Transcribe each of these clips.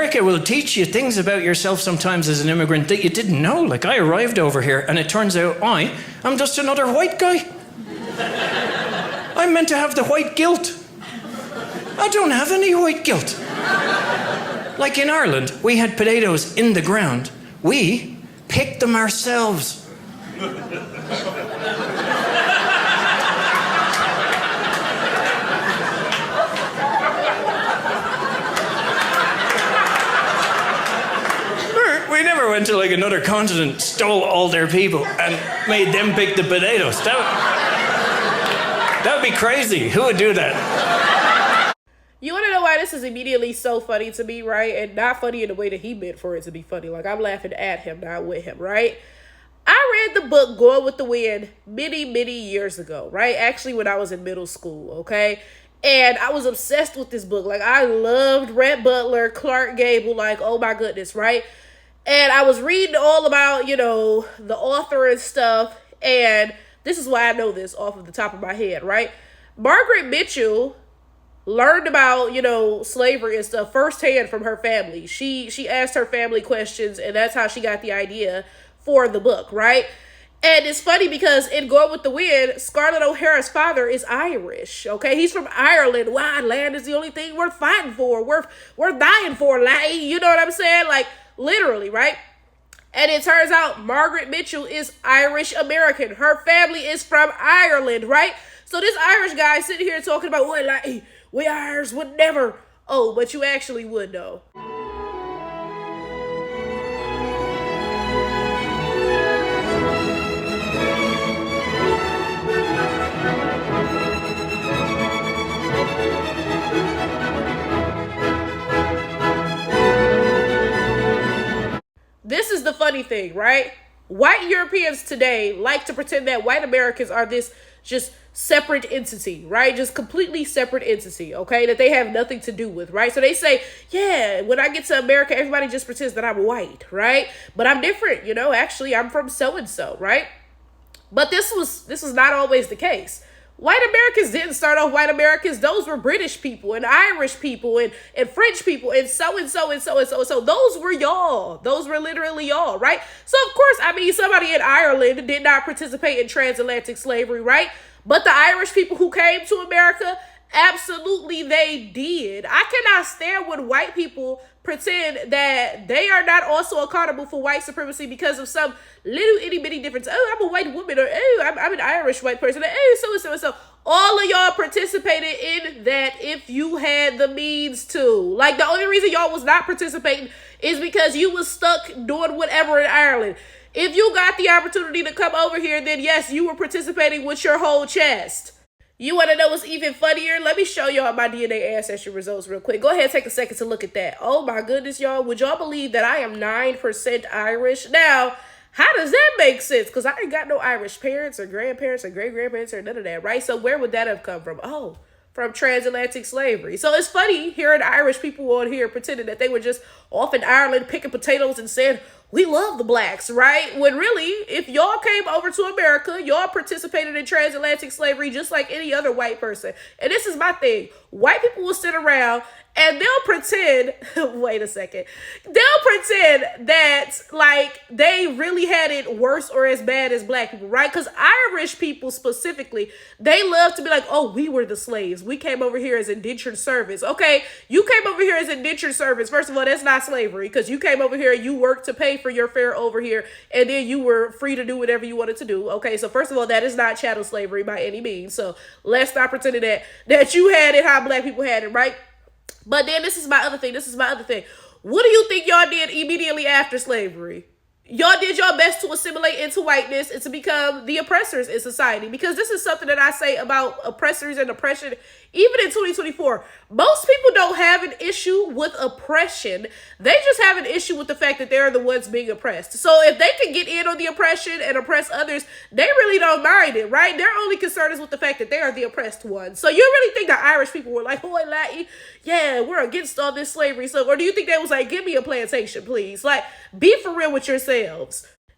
America will teach you things about yourself sometimes as an immigrant that you didn't know. Like, I arrived over here and it turns out I'm just another white guy. I'm meant to have the white guilt. I don't have any white guilt. Like in Ireland, we had potatoes in the ground. We picked them ourselves. We never went to like another continent, stole all their people, and made them pick the potatoes. That would be crazy. Who would do that? You want to know why this is immediately so funny to me, right? And not funny in the way that he meant for it to be funny. Like, I'm laughing at him, not with him, right? I read the book Going with the Wind many, many years ago, right? Actually, when I was in middle school, okay? And I was obsessed with this book. Like, I loved Rhett Butler, Clark Gable, like, oh my goodness, right? And I was reading all about, the author and stuff. And this is why I know this off of the top of my head, right? Margaret Mitchell learned about, slavery and stuff firsthand from her family. She asked her family questions, and that's how she got the idea for the book, right? And it's funny because in Going with the Wind, Scarlett O'Hara's father is Irish, okay? He's from Ireland. Wow, land is the only thing worth fighting for, worth dying for, like, you know what I'm saying? Like, literally, right? And it turns out Margaret Mitchell is Irish American. Her family is from Ireland, right? So this Irish guy sitting here talking about, what, like, we Irish would never. Oh, but you actually would, though. This is the funny thing, right? White Europeans today like to pretend that white Americans are this just separate entity, right? Just completely separate entity, okay? That they have nothing to do with, right? So they say, yeah, when I get to America, everybody just pretends that I'm white, right? But I'm different, actually I'm from so-and-so, right? But this was not always the case. White Americans didn't start off white Americans. Those were British people and Irish people and French people and so-and-so and so-and-so. So those were y'all. Those were literally y'all, right? So, of course, somebody in Ireland did not participate in transatlantic slavery, right? But the Irish people who came to America, absolutely they did. I cannot stand when white people pretend that they are not also accountable for white supremacy because of some little itty bitty difference. Oh, I'm a white woman, or oh, I'm an Irish white person, or oh, so and so and so. All of y'all participated in that if you had the means to. Like, the only reason y'all was not participating is because you was stuck doing whatever in Ireland. If you got the opportunity to come over here, then yes, you were participating with your whole chest. You want to know what's even funnier? Let me show y'all my DNA ancestry results real quick. Go ahead and take a second to look at that. Oh my goodness, y'all. Would y'all believe that I am 9% Irish? Now, how does that make sense? Because I ain't got no Irish parents or grandparents or great-grandparents or none of that, right? So where would that have come from? Oh, from transatlantic slavery. So it's funny hearing Irish people on here pretending that they were just off in Ireland picking potatoes and saying, we love the blacks, right? When really, if y'all came over to America, y'all participated in transatlantic slavery just like any other white person. And this is my thing. White people will sit around and they'll pretend, wait a second, they'll pretend that like they really had it worse or as bad as black people, right? Because Irish people specifically, they love to be like, oh, we were the slaves. We came over here as indentured servants. Okay, you came over here as indentured servants. First of all, that's not slavery because you came over here, you worked to pay for your fare over here, and then you were free to do whatever you wanted to do. Okay, so first of all, that is not chattel slavery by any means. So let's stop pretending that you had it how black people had it, right? But then this is my other thing. What do you think y'all did immediately after slavery? Y'all did your best to assimilate into whiteness and to become the oppressors in society. Because this is something that I say about oppressors and oppression, even in 2024. Most people don't have an issue with oppression. They just have an issue with the fact that they're the ones being oppressed. So if they can get in on the oppression and oppress others, they really don't mind it, right? Their only concern is with the fact that they are the oppressed ones. So you really think the Irish people were like, oh, like, yeah, we're against all this slavery stuff? Or do you think they was like, give me a plantation, please? Like, be for real with yourselves.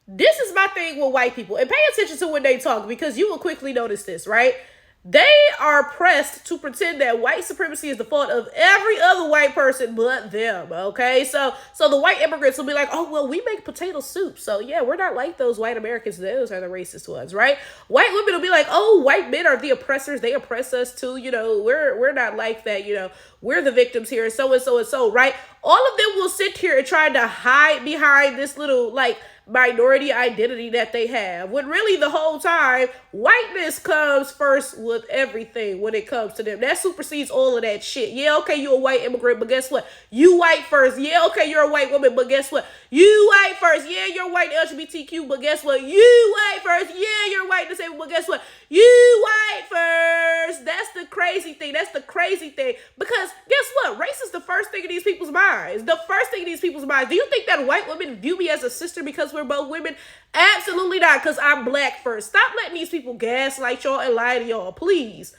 This is my thing with white people. And pay attention to when they talk because you will quickly notice this, right? They are pressed to pretend that white supremacy is the fault of every other white person but them. Okay, so the white immigrants will be like, oh well, we make potato soup, so yeah, we're not like those white Americans. Those are the racist ones, right? White women will be like, oh, white men are the oppressors. They oppress us too. We're not like that. We're the victims here. So and so and so, right? All of them will sit here and try to hide behind this little like minority identity that they have, when really the whole time whiteness comes first with everything. When it comes to them, that supersedes all of that shit. Yeah, okay, you're a white immigrant, but guess what, you white first. Yeah, okay, you're a white woman, but guess what, you white first. Yeah, you're white LGBTQ, but guess what, you white first. Yeah, you're white disabled, but guess what, you white first. That's the crazy thing. Because guess what, race is the first thing in these people's minds. Do you think that white women view me as a sister because we're both women? Absolutely not, because I'm black first. Stop letting these people gaslight y'all and lie to y'all, please.